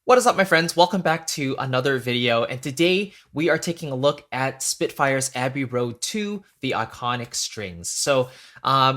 What is up, my friends? Welcome back to another video, and today we are taking a look at Spitfire's Abbey Road 2, the iconic strings.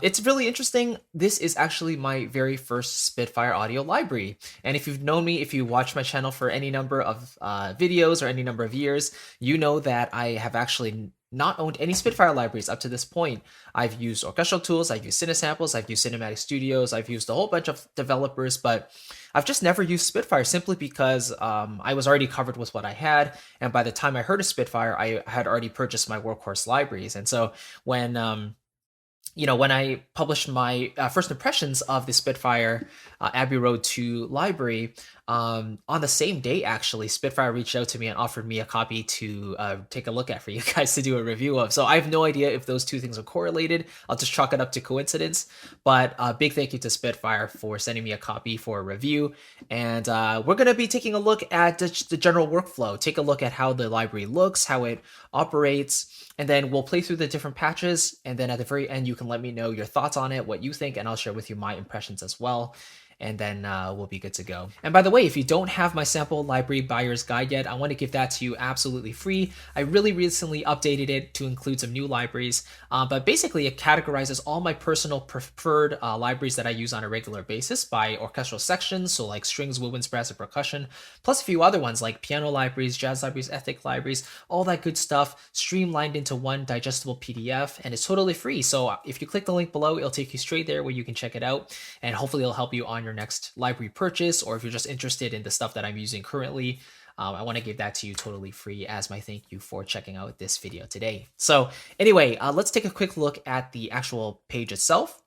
It's really interesting. This is actually my very first Spitfire audio library, and if you've known me, if you watch my channel for any number of videos or any number of years, you know that I have actually not owned any Spitfire libraries up to this point. I've used orchestral tools, I've used Cinesamples, I've used Cinematic Studios, I've used a whole bunch of developers, but I've just never used Spitfire simply because I was already covered with what I had, and by the time I heard of Spitfire, I had already purchased my workhorse libraries. And so when I published my first impressions of the Spitfire Abbey Road 2 library, on the same day, actually, Spitfire reached out to me and offered me a copy to take a look at for you guys to do a review of. So I have no idea if those two things are correlated. I'll just chalk it up to coincidence. But big thank you to Spitfire for sending me a copy for a review. And we're going to be taking a look at the general workflow, take a look at how the library looks, how it operates, and then we'll play through the different patches. And then at the very end, you can let me know your thoughts on it, what you think, and I'll share with you my impressions as well. And then we'll be good to go. And by the way, if you don't have my sample library buyer's guide yet, I want to give that to you absolutely free. I really recently updated it to include some new libraries, but basically it categorizes all my personal preferred libraries that I use on a regular basis by orchestral sections, so like strings, woodwinds, brass, and percussion, plus a few other ones like piano libraries, jazz libraries, ethnic libraries, all that good stuff streamlined into one digestible PDF, and it's totally free. So if you click the link below, it'll take you straight there where you can check it out, and hopefully it'll help you on your next library purchase, or if you're just interested in the stuff that I'm using currently. I want to give that to you totally free as my thank you for checking out this video today. So anyway, let's take a quick look at the actual page itself.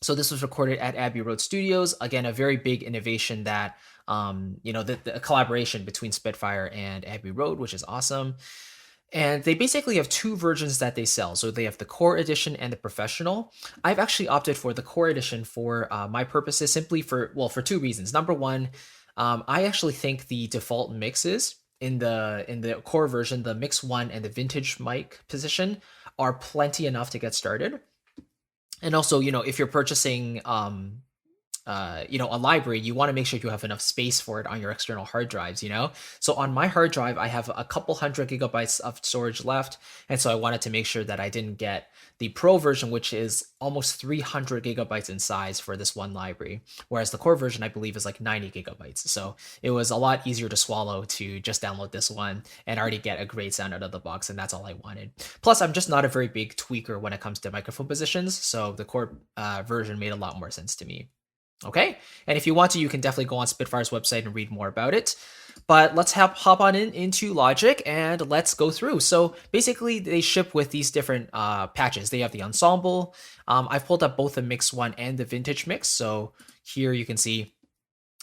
So this was recorded at Abbey Road Studios. Again, a very big innovation that, the collaboration between Spitfire and Abbey Road, which is awesome. And they basically have two versions that they sell. So they have the Core Edition and the Professional. I've actually opted for the Core Edition for my purposes, simply for two reasons. Number one, I actually think the default mixes in the Core version, the Mix 1 and the Vintage mic position, are plenty enough to get started. And also, if you're purchasing a library, you want to make sure you have enough space for it on your external hard drives, So on my hard drive, I have a couple hundred gigabytes of storage left. And so I wanted to make sure that I didn't get the Pro version, which is almost 300 gigabytes in size for this one library. Whereas the Core version, I believe, is like 90 gigabytes. So it was a lot easier to swallow to just download this one and already get a great sound out of the box. And that's all I wanted. Plus, I'm just not a very big tweaker when it comes to microphone positions. So the Core version made a lot more sense to me. Okay, and if you want to, you can definitely go on Spitfire's website and read more about it. But let's hop on into Logic and let's go through. So basically, they ship with these different patches. They have the Ensemble. I've pulled up both the Mix 1 and the Vintage Mix. So here you can see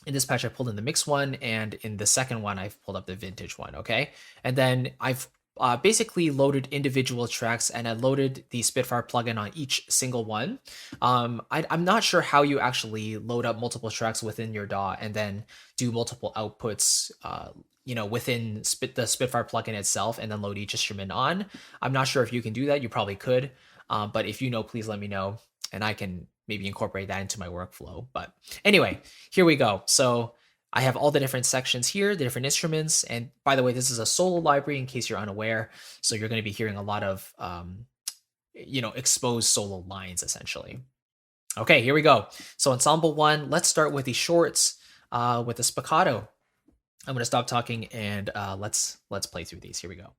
in this patch, I pulled in the Mix 1, and in the second one, I've pulled up the Vintage one, okay? And then I've basically loaded individual tracks, and I loaded the Spitfire plugin on each single one. I'm not sure how you actually load up multiple tracks within your DAW and then do multiple outputs, within the Spitfire plugin itself, and then load each instrument on. I'm not sure if you can do that. You probably could, but if you know, please let me know, and I can maybe incorporate that into my workflow. But anyway, here we go. So I have all the different sections here, the different instruments. And by the way, this is a solo library in case you're unaware. So you're going to be hearing a lot of, exposed solo lines, essentially. Okay, here we go. So Ensemble One, let's start with the shorts with the spiccato. I'm going to stop talking and let's play through these. Here we go.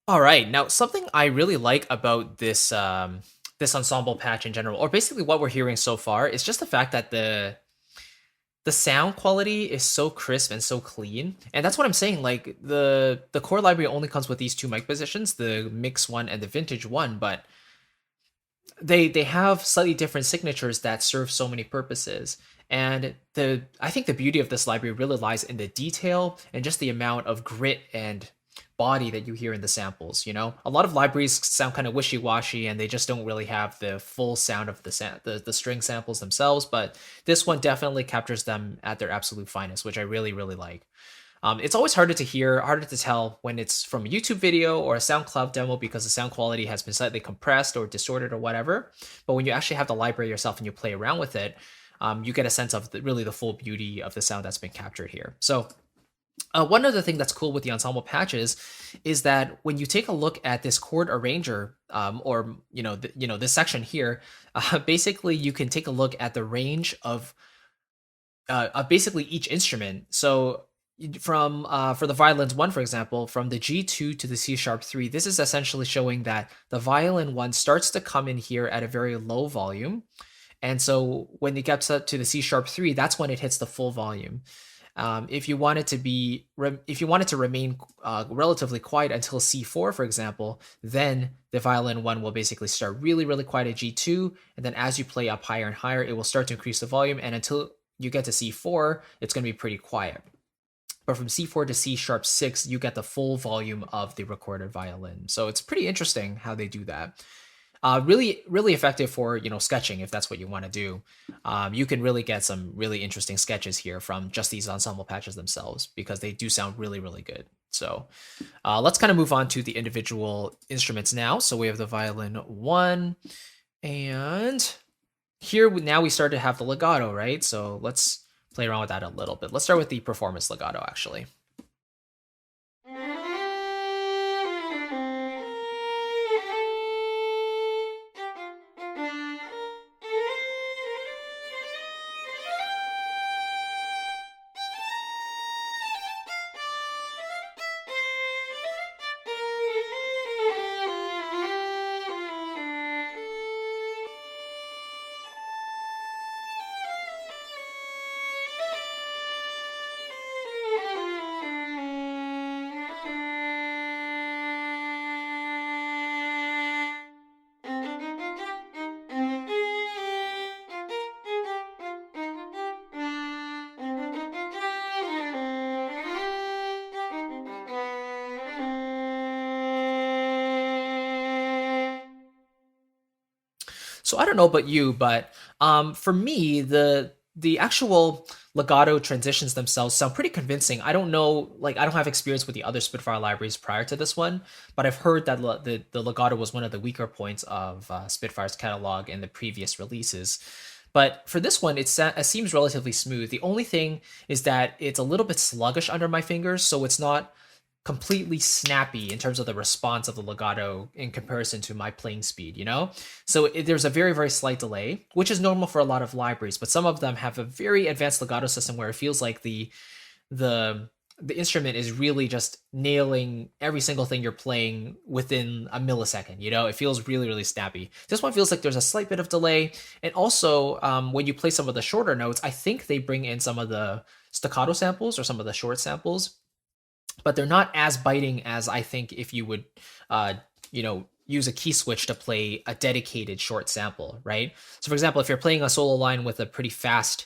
All right. Now, something I really like about this ensemble patch in general, or basically what we're hearing so far, is just the fact that the sound quality is so crisp and so clean. And that's what I'm saying. Like the core library only comes with these two mic positions, the mix one and the vintage one, but they have slightly different signatures that serve so many purposes. And the I think the beauty of this library really lies in the detail and just the amount of grit and body that you hear in the samples. You know, a lot of libraries sound kind of wishy-washy and they just don't really have the full sound of the string samples themselves, but this one definitely captures them at their absolute finest, which I really really like. It's always harder to tell when it's from a YouTube video or a SoundCloud demo because the sound quality has been slightly compressed or distorted or whatever. But when you actually have the library yourself and you play around with it, you get a sense of really the full beauty of the sound that's been captured here. So one other thing that's cool with the ensemble patches is that when you take a look at this chord arranger, or this section here, basically you can take a look at the range of basically each instrument. So from for the violins one, for example, from the G2 to the C#3, this is essentially showing that the violin one starts to come in here at a very low volume. And so when it gets up to the C#3, that's when it hits the full volume. If you want it to if you want it to remain relatively quiet until C4, for example, then the violin one will basically start really, really quiet at G2, and then as you play up higher and higher, it will start to increase the volume, and until you get to C4, it's going to be pretty quiet. But from C4 to C#6, you get the full volume of the recorded violin. So it's pretty interesting how they do that. Really, really effective for sketching if that's what you want to do. You can really get some really interesting sketches here from just these ensemble patches themselves because they do sound really, really good. So let's kind of move on to the individual instruments now. So we have the violin one, and here now we start to have the legato, right? So let's play around with that a little bit. Let's start with the performance legato, actually. So I don't know about you, but for me, the actual legato transitions themselves sound pretty convincing. I don't know, like I don't have experience with the other Spitfire libraries prior to this one, but I've heard that the legato was one of the weaker points of Spitfire's catalog in the previous releases. But for this one, it seems relatively smooth. The only thing is that it's a little bit sluggish under my fingers, so it's not completely snappy in terms of the response of the legato in comparison to my playing speed, you know? So there's a very, very slight delay, which is normal for a lot of libraries, but some of them have a very advanced legato system where it feels like the the instrument is really just nailing every single thing you're playing within a millisecond. You know, it feels really, really snappy. This one feels like there's a slight bit of delay. And also, when you play some of the shorter notes, I think they bring in some of the staccato samples or some of the short samples, but they're not as biting as I think if you would, use a key switch to play a dedicated short sample, right? So, for example, if you're playing a solo line with a pretty fast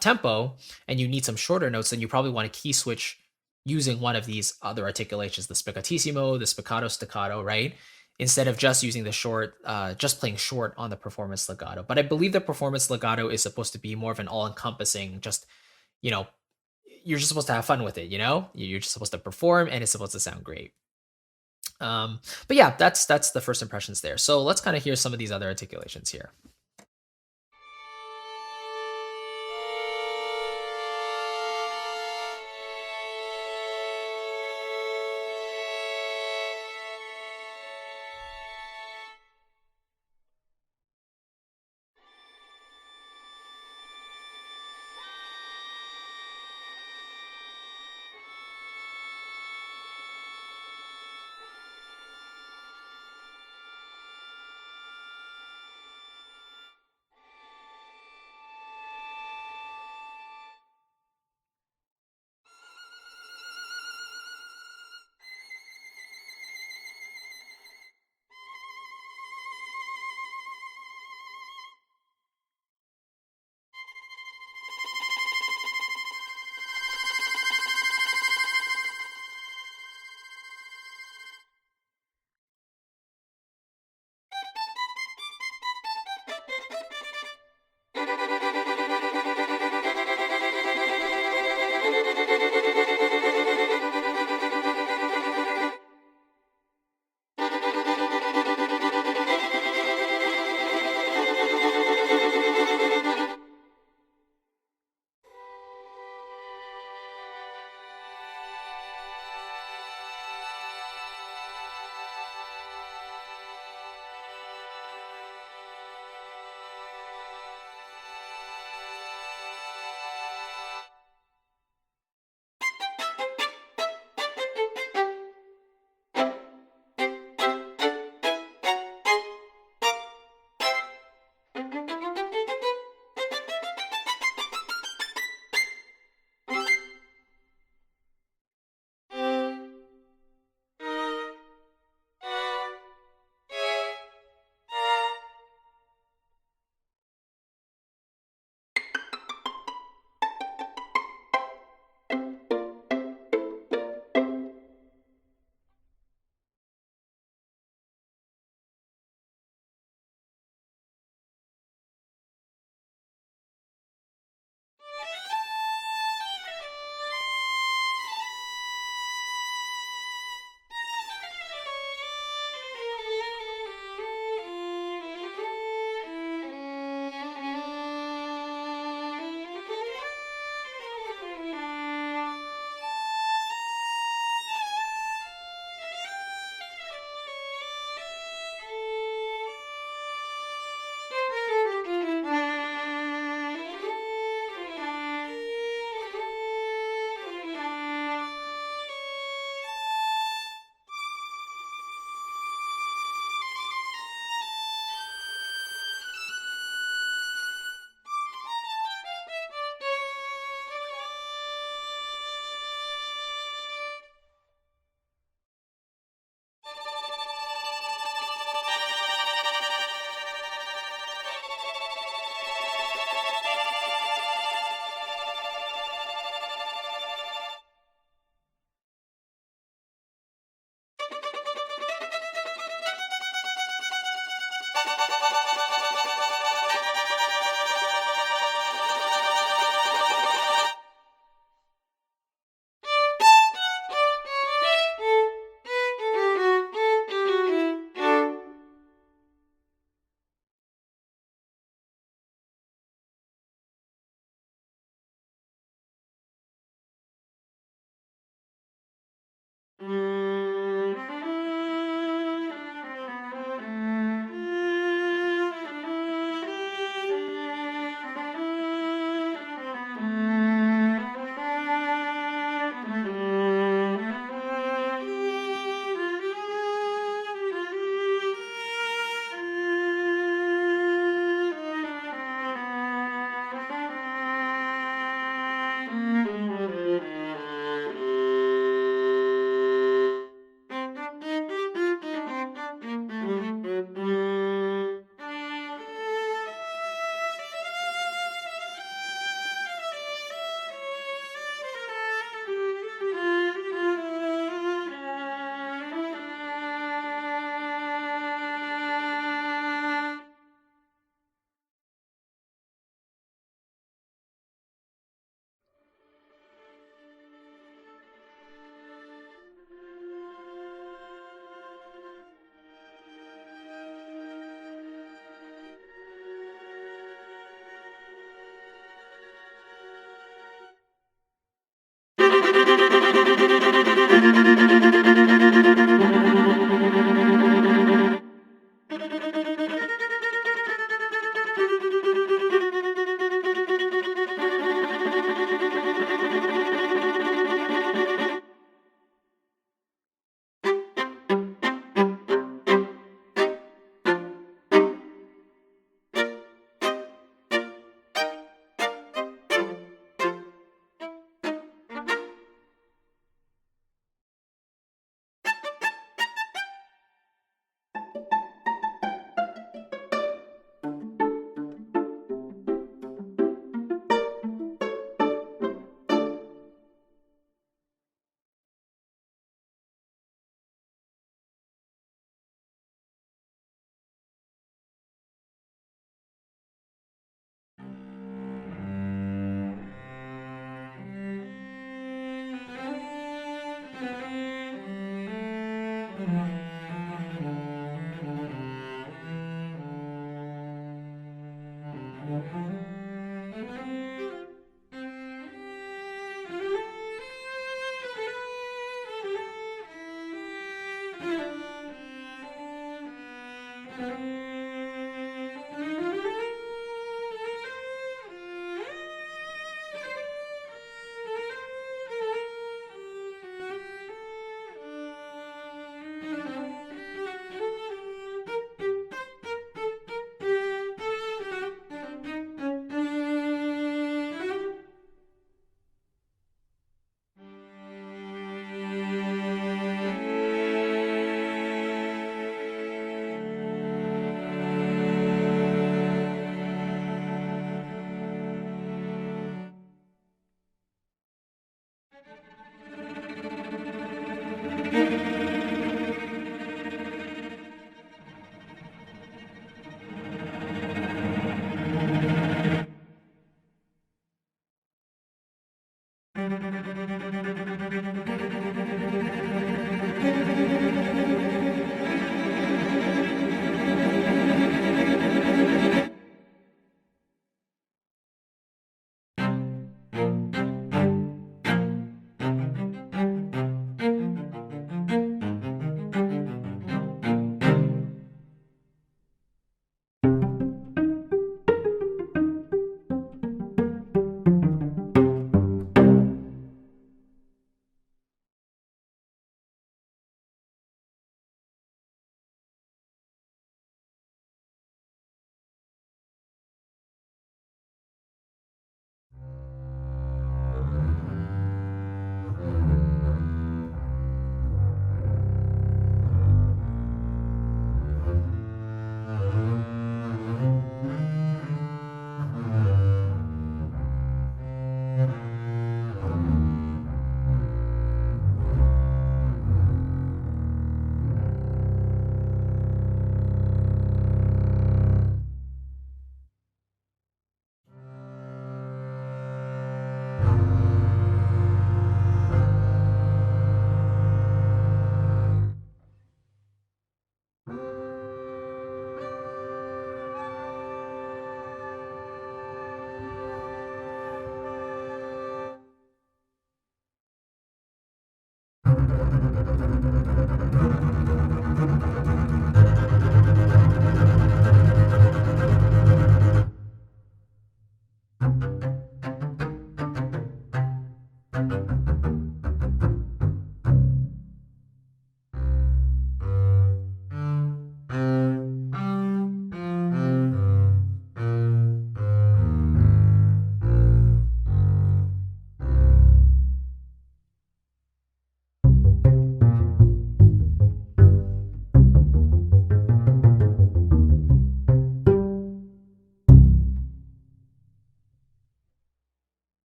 tempo and you need some shorter notes, then you probably want a key switch using one of these other articulations, the spiccatissimo, the spiccato staccato, right? Instead of just using the short, just playing short on the performance legato. But I believe the performance legato is supposed to be more of an all-encompassing, just, you know, you're just supposed to have fun with it, you know? You're just supposed to perform and it's supposed to sound great. But yeah, that's the first impressions there. So let's kind of hear some of these other articulations here.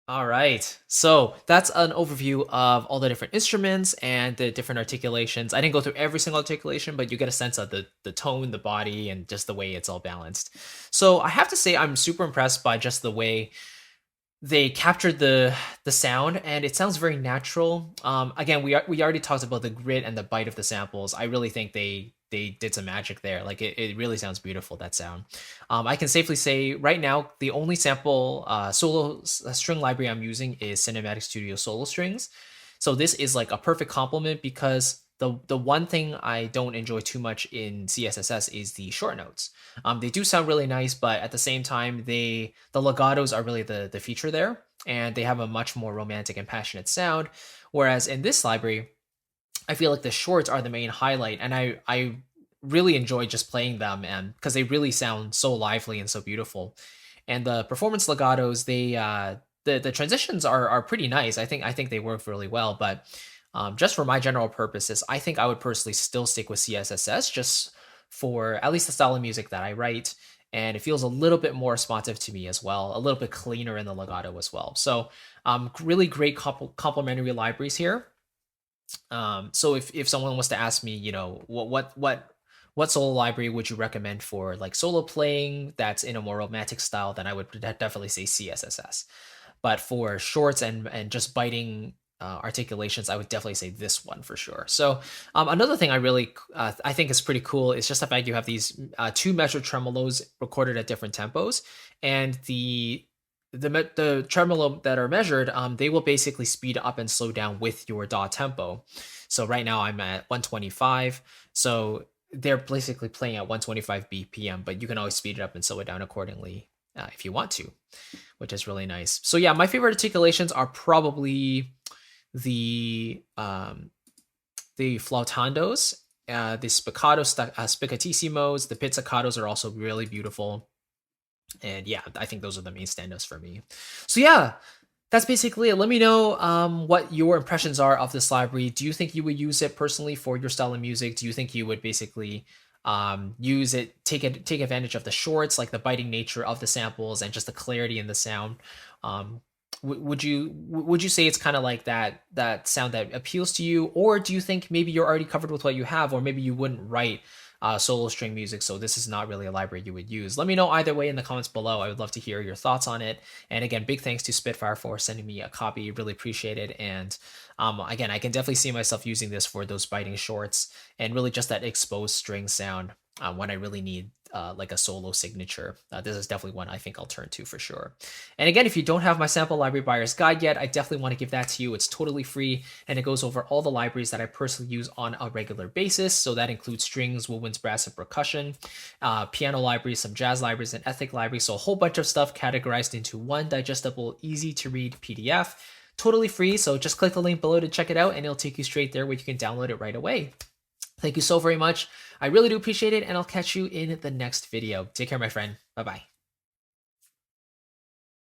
All right. So that's an overview of all the different instruments and the different articulations. I didn't go through every single articulation, but you get a sense of the tone, the body, and just the way it's all balanced. So I have to say I'm super impressed by just the way they captured the sound, and it sounds very natural. Again, we already talked about the grit and the bite of the samples. I really think they did some magic there. Like it really sounds beautiful, that sound. I can safely say right now the only sample solo string library I'm using is Cinematic Studio Solo Strings. So this is like a perfect complement because the one thing I don't enjoy too much in CSSS is the short notes. They do sound really nice, but at the same time, the legatos are really the feature there, and they have a much more romantic and passionate sound. Whereas in this library, I feel like the shorts are the main highlight, and I really enjoy just playing them, and because they really sound so lively and so beautiful. And the performance legatos, the transitions are pretty nice. I think they work really well, but just for my general purposes, I think I would personally still stick with CSSS just for at least the style of music that I write. And it feels a little bit more responsive to me as well, a little bit cleaner in the legato as well. So, really great complementary libraries here. So if someone was to ask me, what solo library would you recommend for like solo playing that's in a more romantic style, then I would definitely say CSSS. But for shorts and just biting articulations, I would definitely say this one for sure. So another thing I think is pretty cool is just the fact you have these two measured tremolos recorded at different tempos, and the tremolo that are measured, they will basically speed up and slow down with your DAW tempo. So right now I'm at 125, so they're basically playing at 125 BPM, but you can always speed it up and slow it down accordingly if you want to, which is really nice. So yeah, my favorite articulations are probably the flautandos, the spiccatossimos, the pizzicatos are also really beautiful. And yeah, I think those are the main standouts for me. So yeah, that's basically it. Let me know what your impressions are of this library. Do you think you would use it personally for your style of music? Do you think you would basically use it, take advantage of the shorts, like the biting nature of the samples and just the clarity in the sound? Would you say it's kind of like that sound that appeals to you, or do you think maybe you're already covered with what you have, or maybe you wouldn't write solo string music, so this is not really a library you would use? Let me know either way in the comments below. I would love to hear your thoughts on it. And again, big thanks to Spitfire for sending me a copy. Really appreciate it. And again, I can definitely see myself using this for those biting shorts and really just that exposed string sound when I really need like a solo signature. This is definitely one I think I'll turn to for sure. And again, if you don't have my sample library buyer's guide yet, I definitely want to give that to you. It's totally free, and it goes over all the libraries that I personally use on a regular basis. So that includes strings, woodwinds, brass, and percussion, piano libraries, some jazz libraries, and ethnic libraries. So a whole bunch of stuff categorized into one digestible, easy to read PDF. Totally free, so just click the link below to check it out, and it'll take you straight there where you can download it right away. Thank you so very much. I really do appreciate it, and I'll catch you in the next video. Take care, my friend. Bye-bye.